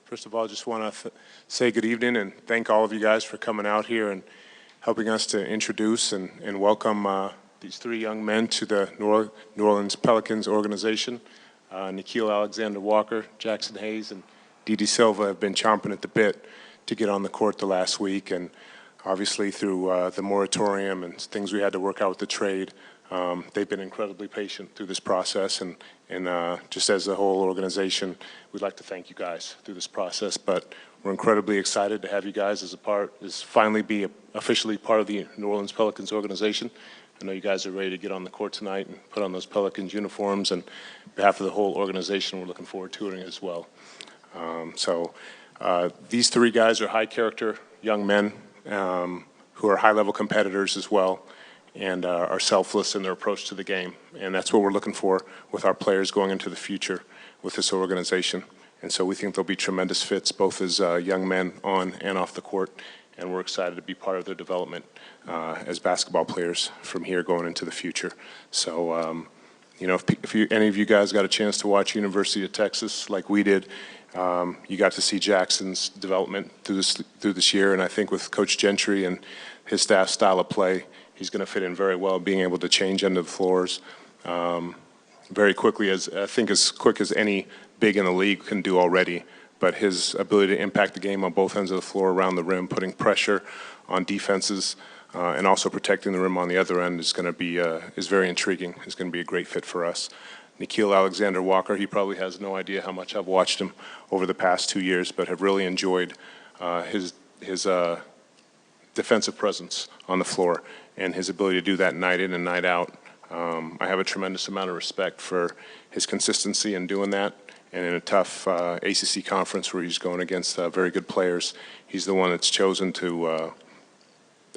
First of all, I just want to say good evening and thank all of you guys for coming out here and helping us to introduce and welcome these three young men to the New Orleans Pelicans organization. Nickeil Alexander-Walker, Jaxson Hayes, and Didi Louzada have been chomping at the bit to get on the court the last week, and obviously through the moratorium and things we had to work out with the trade, they've been incredibly patient through this process, and just as a whole organization, we'd like to thank you guys through this process. But we're incredibly excited to have you guys finally be officially part of the New Orleans Pelicans organization. I know you guys are ready to get on the court tonight and put on those Pelicans uniforms, and on behalf of the whole organization, we're looking forward to it as well. These three guys are high-character young men who are high-level competitors as well, and are selfless in their approach to the game. And that's what we're looking for with our players going into the future with this organization. And so we think they'll be tremendous fits, both as young men on and off the court, and we're excited to be part of their development as basketball players from here going into the future. So, you know, if any of you guys got a chance to watch University of Texas like we did, you got to see Jackson's development through this year, and I think with Coach Gentry and his staff's style of play, he's going to fit in very well, being able to change end of the floors very quickly, as quick as any big in the league can do already. But his ability to impact the game on both ends of the floor, around the rim, putting pressure on defenses, and also protecting the rim on the other end is going to be is very intriguing. It's going to be a great fit for us. Nickeil Alexander-Walker, he probably has no idea how much I've watched him over the past 2 years, but have really enjoyed his defensive presence on the floor and his ability to do that night in and night out. I have a tremendous amount of respect for his consistency in doing that. And in a tough ACC conference where he's going against very good players, he's the one that's chosen to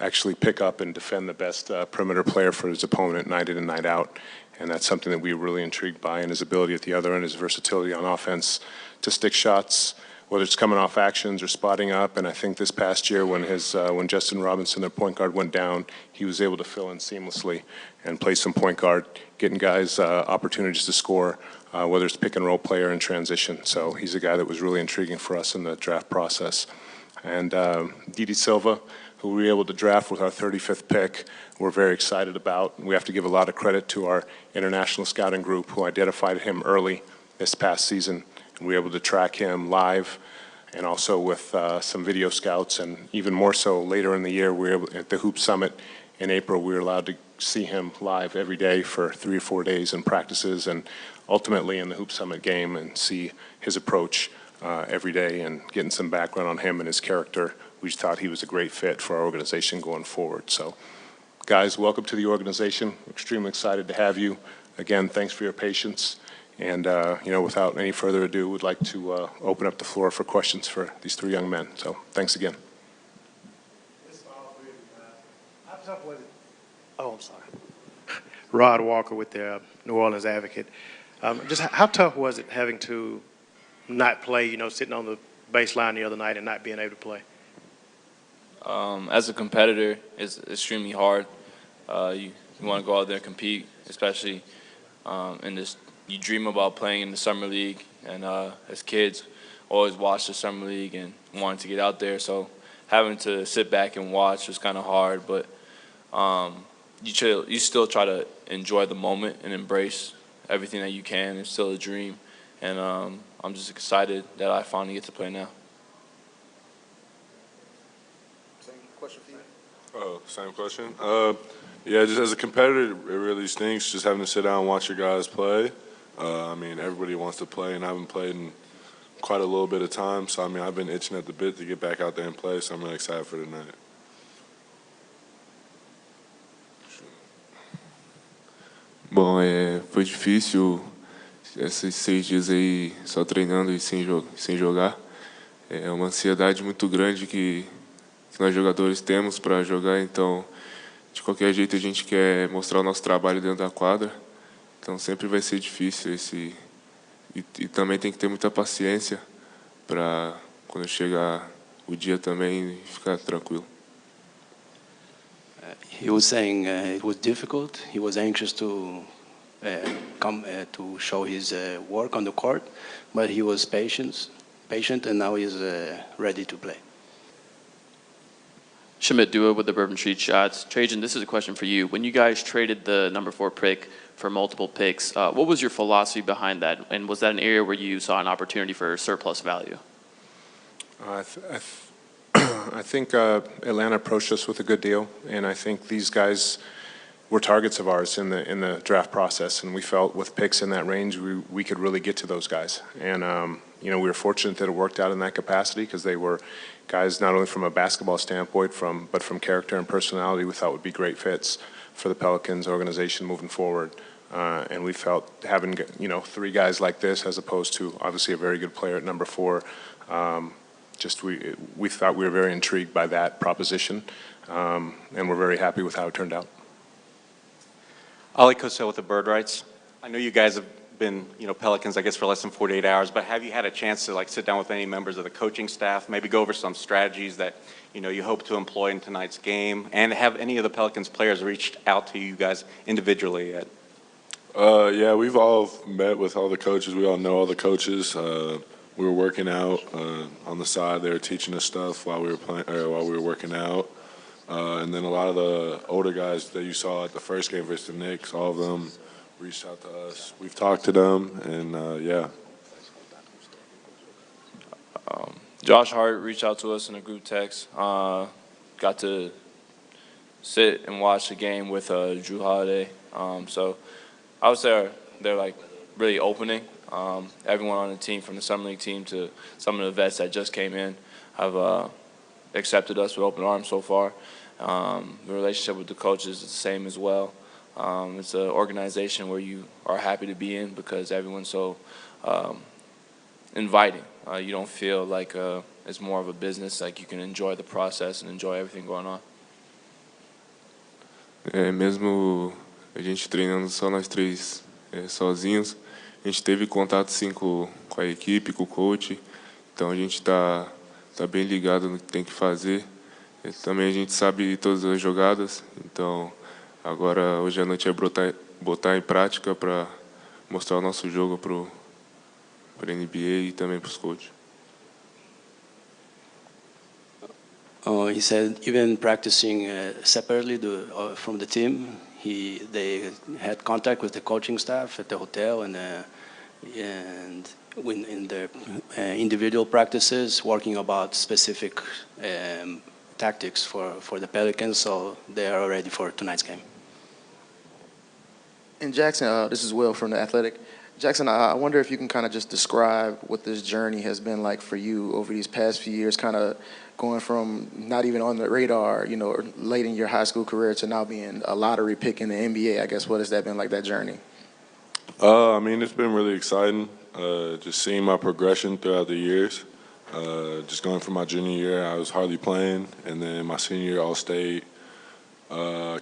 actually pick up and defend the best perimeter player for his opponent night in and night out. And that's something that we're really intrigued by, and his ability at the other end, his versatility on offense to stick shots, whether it's coming off actions or spotting up. And I think this past year when Justin Robinson, their point guard, went down, he was able to fill in seamlessly and play some point guard, getting guys opportunities to score, whether it's pick and roll player in transition. So he's a guy that was really intriguing for us in the draft process. And Didi Louzada, who we were able to draft with our 35th pick, we're very excited about. We have to give a lot of credit to our international scouting group who identified him early this past season. And we were able to track him live and also with some video scouts, and even more so later in the year, we were able, at the Hoop Summit in April, we were allowed to see him live every day for 3 or 4 days in practices, and ultimately in the Hoop Summit game, and see his approach every day and getting some background on him and his character. We just thought he was a great fit for our organization going forward. So, guys, welcome to the organization. We're extremely excited to have you. Again, thanks for your patience. And, you know, without any further ado, we'd like to open up the floor for questions for these three young men. So, thanks again. How tough was it? Oh, I'm sorry. Rod Walker with the New Orleans Advocate. Just how tough was it having to not play, you know, sitting on the baseline the other night and not being able to play? As a competitor, it's extremely hard. You want to go out there and compete, especially in this. You dream about playing in the summer league, and as kids, always watch the summer league and wanting to get out there. So having to sit back and watch was kind of hard, but you still try to enjoy the moment and embrace everything that you can. It's still a dream, and I'm just excited that I finally get to play now. Same question for you? Oh, same question. Yeah, just as a competitor, it really stinks just having to sit down and watch your guys play. I mean, everybody wants to play, and I haven't played in quite a little bit of time. So, I mean, I've been itching at the bit to get back out there and play, so I'm really excited for tonight. Bom, foi difícil esses 6 dias aí só treinando e sem jogar. É uma ansiedade muito grande que nós jogadores temos para jogar, então de qualquer jeito a gente quer mostrar o nosso trabalho dentro da quadra. Então sempre vai ser difícil e também tem que ter muita paciência para quando chegar o dia também ficar tranquilo. He was saying it was difficult. He was anxious to come to show his work on the court, but he was patient patient, and now he's ready to play. Shamit Dua with the Bourbon Street Shots. Trajan, this is a question for you. When you guys traded the number 4 pick for multiple picks, what was your philosophy behind that? And was that an area where you saw an opportunity for surplus value? I think Atlanta approached us with a good deal, and I think these guys were targets of ours in the draft process, and we felt with picks in that range we could really get to those guys. And you know, we were fortunate that it worked out in that capacity because they were guys not only from a basketball standpoint, but from character and personality we thought would be great fits for the Pelicans organization moving forward. And we felt having, you know, 3 guys like this as opposed to obviously a very good player at number 4. We thought we were very intrigued by that proposition, and we're very happy with how it turned out. Ali Cosell with the Bird Rights. I know you guys have been, you know, Pelicans, I guess, for less than 48 hours, but have you had a chance to, like, sit down with any members of the coaching staff, maybe go over some strategies that, you know, you hope to employ in tonight's game, and have any of the Pelicans players reached out to you guys individually yet? Yeah, we've all met with all the coaches. We all know all the coaches. We were working out on the side. They were teaching us stuff while we were playing, while we were working out. And then a lot of the older guys that you saw at the first game versus the Knicks, all of them reached out to us. We've talked to them, and yeah. Josh Hart reached out to us in a group text. Got to sit and watch the game with Drew Holiday. So I would say they're like really opening. Everyone on the team, from the summer league team to some of the vets that just came in, have accepted us with open arms so far. The relationship with the coaches is the same as well. It's an organization where you are happy to be in because everyone's so inviting. You don't feel like it's more of a business, like you can enjoy the process and enjoy everything going on. Mesmo a gente treinando só nós 3 sozinhos, a gente teve contato sim com a equipe, com o coach, então a gente tá bem ligado no que tem que fazer. Também a gente sabe todas as jogadas, então agora hoje à noite é botar em prática para mostrar o nosso jogo para a NBA e também para os coaches. He said even practicing separately from the team, they had contact with the coaching staff at the hotel and in their individual practices, working about specific tactics for the Pelicans, so they are ready for tonight's game. And Jaxson, this is Will from The Athletic. Jaxson, I wonder if you can kind of just describe what this journey has been like for you over these past few years, kind of going from not even on the radar, you know, late in your high school career to now being a lottery pick in the NBA. I guess, what has that been like, that journey? I mean, it's been really exciting, just seeing my progression throughout the years. Just going from my junior year, I was hardly playing, and then my senior year, All-State.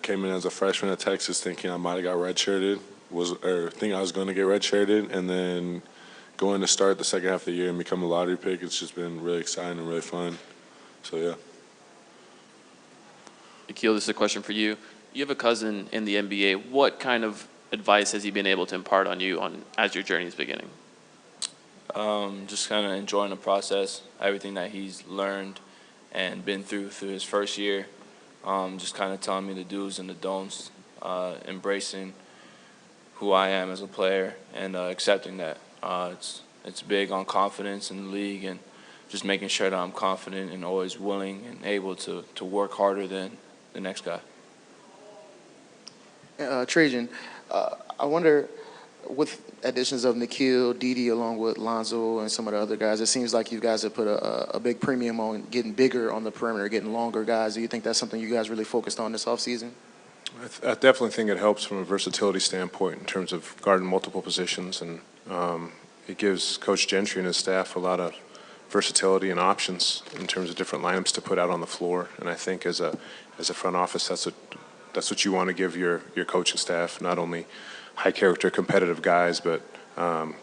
Came in as a freshman at Texas thinking I might have got redshirted, thinking I was going to get redshirted, and then going to start the second half of the year and become a lottery pick. It's just been really exciting and really fun. So, yeah. Nickeil, this is a question for you. You have a cousin in the NBA. What kind of advice has he been able to impart on you as your journey is beginning? Just kind of enjoying the process, everything that he's learned and been through his first year. Just kind of telling me the do's and the don'ts, embracing who I am as a player and accepting that. It's big on confidence in the league and just making sure that I'm confident and always willing and able to work harder than the next guy. Trajan, I wonder, with additions of Nickeil, Didi, along with Lonzo and some of the other guys, it seems like you guys have put a big premium on getting bigger on the perimeter, getting longer guys. Do you think that's something you guys really focused on this offseason? I definitely think it helps from a versatility standpoint in terms of guarding multiple positions, and it gives Coach Gentry and his staff a lot of versatility and options in terms of different lineups to put out on the floor. And I think as a front office, that's what you want to give your coaching staff, not only high character competitive guys, but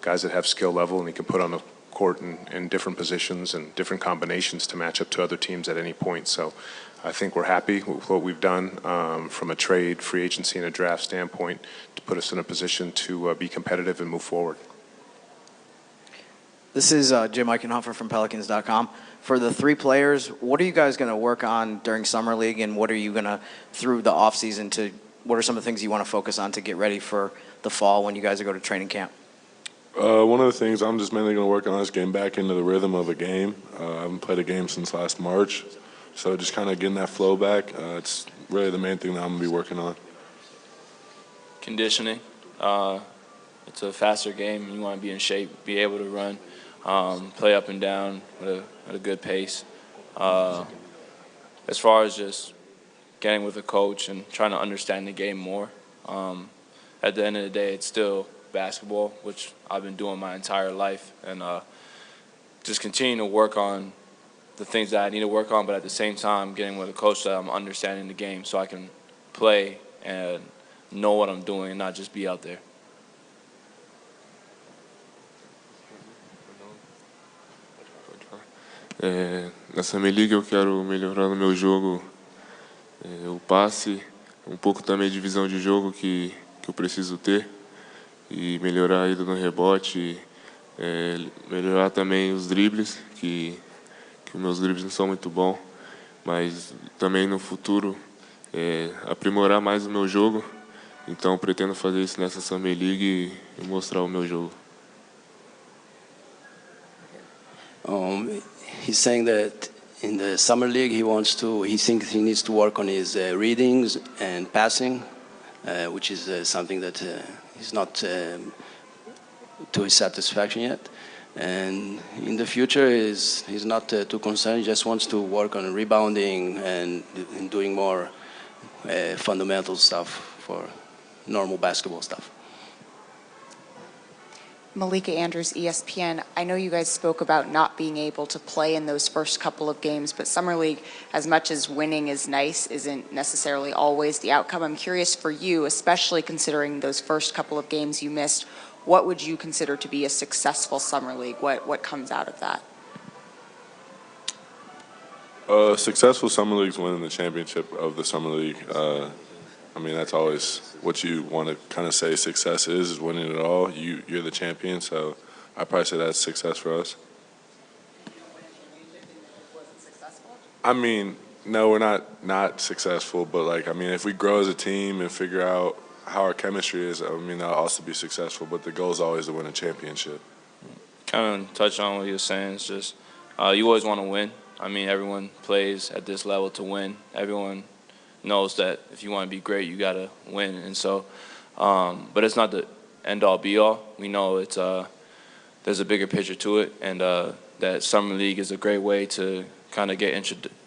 guys that have skill level and you can put on the court in different positions and different combinations to match up to other teams at any point. So I think we're happy with what we've done from a trade, free agency, and a draft standpoint to put us in a position to be competitive and move forward. This is Jim Eichenhofer from Pelicans.com. For the three players, what are you guys going to work on during Summer League, and what are you going to, through the offseason, what are some of the things you want to focus on to get ready for the fall when you guys go to training camp? One of the things I'm just mainly going to work on is getting back into the rhythm of a game. I haven't played a game since last March, so just kind of getting that flow back. It's really the main thing that I'm going to be working on. Conditioning. It's a faster game. You want to be in shape, be able to run, play up and down at a good pace. As far as just getting with a coach and trying to understand the game more, at the end of the day, it's still basketball, which I've been doing my entire life, and just continuing to work on the things that I need to work on, but at the same time getting with a coach that I'm understanding the game so I can play and know what I'm doing and not just be out there. Na Summer League eu quero melhorar no meu jogo, o passe, um pouco também de visão de jogo que eu preciso ter, e melhorar a ida no rebote, melhorar também os dribles, que meus dribles não são muito bons, mas também no futuro aprimorar mais o meu jogo. Então pretendo fazer isso nessa Summer League e mostrar o meu jogo. He's saying that in the Summer League he thinks he needs to work on his readings and passing, which is something that he's not to his satisfaction yet. And in the future, he's not too concerned. He just wants to work on rebounding and doing more fundamental stuff for normal basketball stuff. Malika Andrews, ESPN. I know you guys spoke about not being able to play in those first couple of games, but Summer League, as much as winning is nice, isn't necessarily always the outcome. I'm curious for you, especially considering those first couple of games you missed, what would you consider to be a successful Summer League? What comes out of that? Successful Summer League's winning the championship of the Summer League. I mean, that's always what you want to kind of say success is winning it all. You're the champion, so I'd probably say that's success for us. I mean, no, we're not successful, but like, I mean, if we grow as a team and figure out how our chemistry is, I mean, that'll also be successful, but the goal is always to win a championship. Kind of touch on what you were saying. It's just you always want to win. I mean, everyone plays at this level to win. Everyone knows that if you want to be great, you got to win. And so, but it's not the end-all, be-all. We know it's there's a bigger picture to it, and that Summer League is a great way to kind of get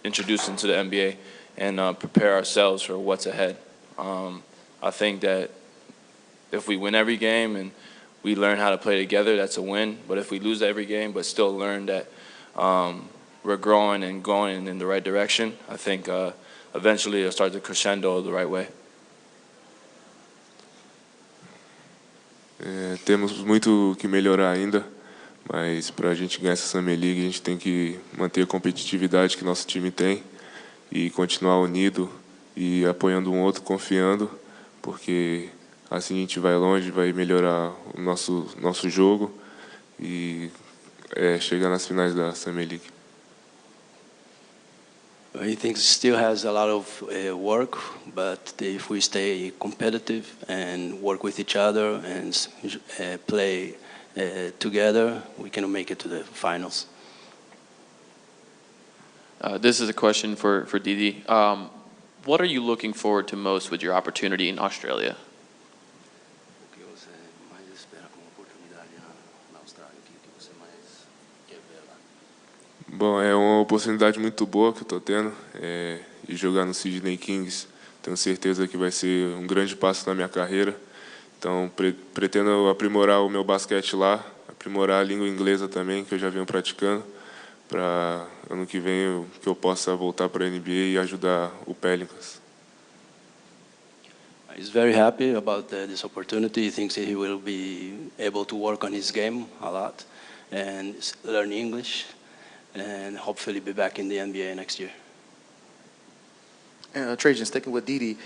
introduced into the NBA and prepare ourselves for what's ahead. I think that if we win every game and we learn how to play together, that's a win. But if we lose every game but still learn that we're growing and going in the right direction, I think eventually it'll start to crescendo the right way. Temos muito que melhorar ainda, mas para a gente ganhar essa Summer League a gente tem que manter a competitividade que nosso time tem e continuar unido e apoiando um outro, confiando, porque assim a gente vai longe, vai melhorar o nosso jogo e chegar nas finais da Summer League. He thinks still has a lot of work, but if we stay competitive and work with each other and play together, we can make it to the finals. This is a question for Didi. What are you looking forward to most with your opportunity in Australia? Bom, é uma oportunidade muito boa que eu estou tendo de jogar no Sydney Kings. Tenho certeza que vai ser um grande passo na minha carreira. Então, pretendo aprimorar o meu basquete lá, aprimorar a língua inglesa também, que eu já venho praticando, para ano que vem que eu possa voltar para a NBA e ajudar o Pelicans. He's very happy about this opportunity. He thinks he will be able to work on his game a lot and learn English and hopefully be back in the NBA next year. Trajan, sticking with Didi,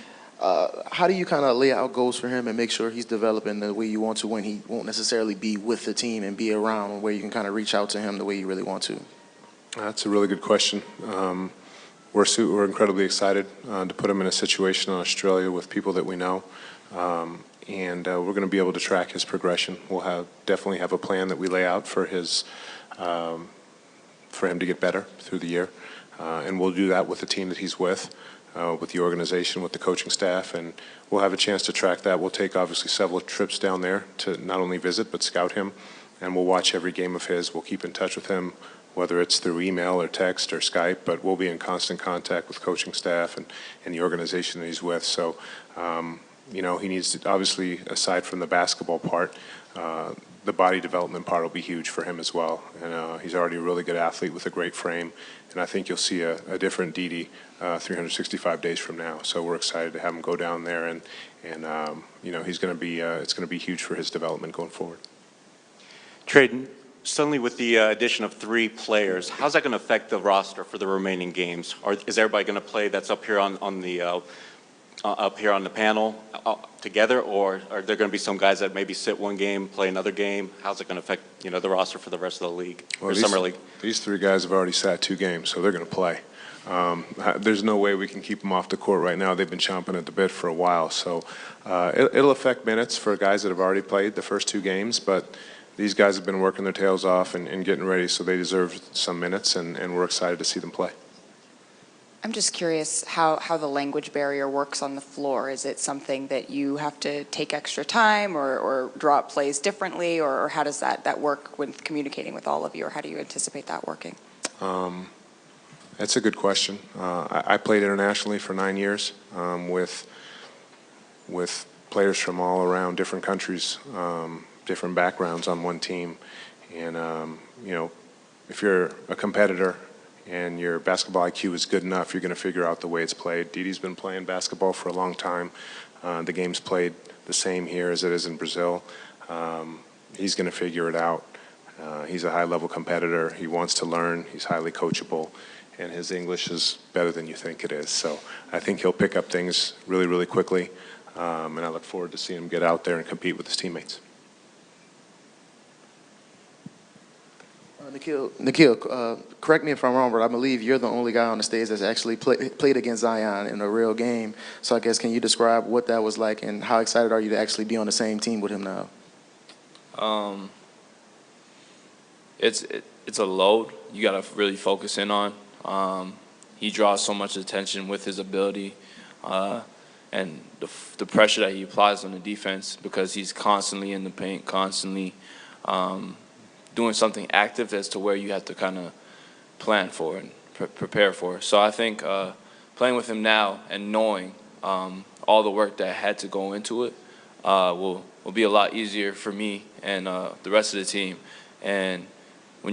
How do you kind of lay out goals for him and make sure he's developing the way you want to when he won't necessarily be with the team and be around, where you can kind of reach out to him the way you really want to? That's a really good question. We're incredibly excited to put him in a situation in Australia with people that we know, and we're going to be able to track his progression. We'll definitely have a plan that we lay out for him to get better through the year, and we'll do that with the team that he's with the organization, with the coaching staff, and we'll have a chance to track that. We'll take obviously several trips down there to not only visit but scout him, and we'll watch every game of his. We'll keep in touch with him, whether it's through email or text or Skype, but we'll be in constant contact with coaching staff and the organization that he's with. So, you know, he needs to, obviously, aside from the basketball part, the body development part will be huge for him as well. And he's already a really good athlete with a great frame, and I think you'll see a different Didi 365 days from now. So we're excited to have him go down there, and you know, he's going to be it's going to be huge for his development going forward. Trayden, suddenly with the addition of 3 players, how's that going to affect the roster for the remaining games? Is everybody going to play that's up here on the panel together, or are there going to be some guys that maybe sit one game, play another game? How's it going to affect, you know, the roster for the rest of the league, or summer league? These 3 guys have already sat 2 games, so they're going to play. There's no way we can keep them off the court right now. They've been chomping at the bit for a while, so it'll affect minutes for guys that have already played the first 2 games, but these guys have been working their tails off and getting ready, so they deserve some minutes, and we're excited to see them play. I'm just curious how the language barrier works on the floor. Is it something that you have to take extra time or draw up plays differently, or how does that work with communicating with all of you, or how do you anticipate that working? That's a good question. I played internationally for 9 years with players from all around different countries, different backgrounds on one team. And, you know, if you're a competitor and your basketball IQ is good enough, you're going to figure out the way it's played. Didi's been playing basketball for a long time. The game's played the same here as it is in Brazil. He's going to figure it out. He's a high-level competitor. He wants to learn. He's highly coachable. And his English is better than you think it is. So I think he'll pick up things really, really quickly. And I look forward to seeing him get out there and compete with his teammates. Nickeil, correct me if I'm wrong, but I believe you're the only guy on the stage that's actually played against Zion in a real game. So I guess, can you describe what that was like, and how excited are you to actually be on the same team with him now? It's a load you got to really focus in on. He draws so much attention with his ability and the pressure that he applies on the defense, because he's constantly in the paint, constantly doing something active as to where you have to kind of plan for and prepare for. So I think playing with him now and knowing all the work that had to go into it will be a lot easier for me and the rest of the team. And